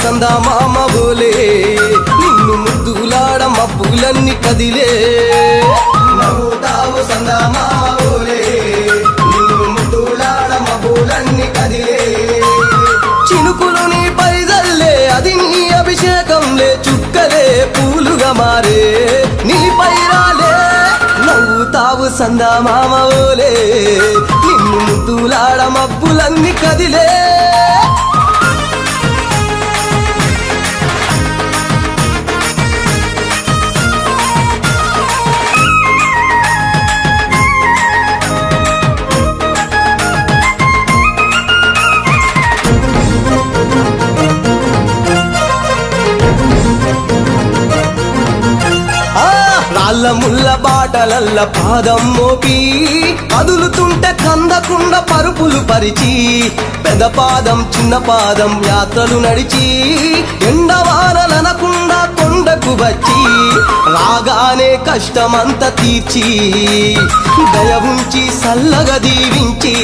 సందా మామ బోలే నిన్ను ముద్దులాడ మబ్బులన్నీ కదిలే నవ్వుతావు సందా మామ బోలే నిన్ను ముద్దులాడ మబ్బులన్నీ కదిలే చినుకులు నీ పైదల్లే అది నీ అభిషేకంలే చుక్కలే పూలుగా మారే నీపై రాలే నవ్వుతావు సందా మామ బోలే నిన్ను ముద్దులాడ మబ్బులన్నీ కదిలే రాళ్ళ ముళ్ళ బాటలల్ల పాదం మోపి కదులుతుంటే కందకుండా పరుపులు పరిచి పెద్ద పాదం చిన్న పాదం యాత్రలు నడిచి ఎండవానలనకుండా కొండకు వచ్చి రాగానే కష్టమంత తీర్చి దయ ఉంచి సల్లగా దీవించి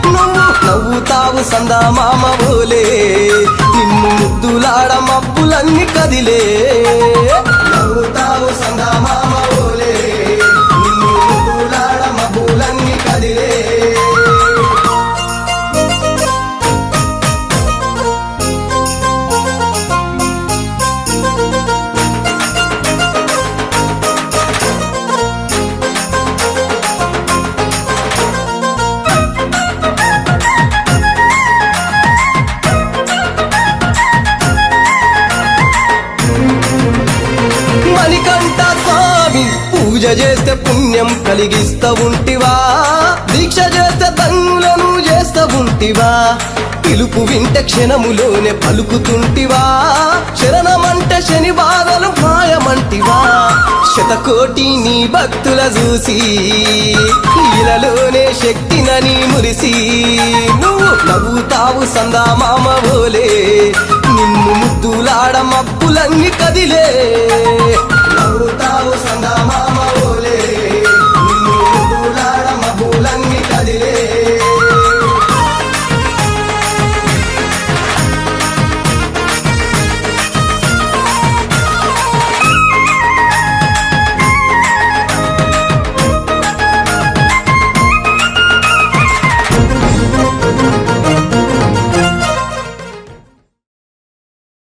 నువ్వు నవ్వుతావు సందా మామ బోలే నిన్ను ముద్దులాడ మబ్బులన్నీ కదిలే నవ్వుతావు సందా మామ బోలే నిన్ను ముద్దులాడ మబ్బులన్నీ కదిలే మణికంఠ స్వామి పూజ చేస్తే పుణ్యం కలిగిస్తా ఉంటివా దీక్ష చేస్తే ధన్యులను చేస్తా ఉంటివా పిలుపు వింటే క్షణములోనే పలుకుతుంటివా శరణమంటే శని బాధలు మాయమంటివా శతకోటి నీ భక్తుల చూసి ఇలలోనే శక్తినని మురిసి నువ్వు నవ్వుతావు సందా మామ బోలే నిన్ను ముద్దులాడ మబ్బులన్నీ కదిలే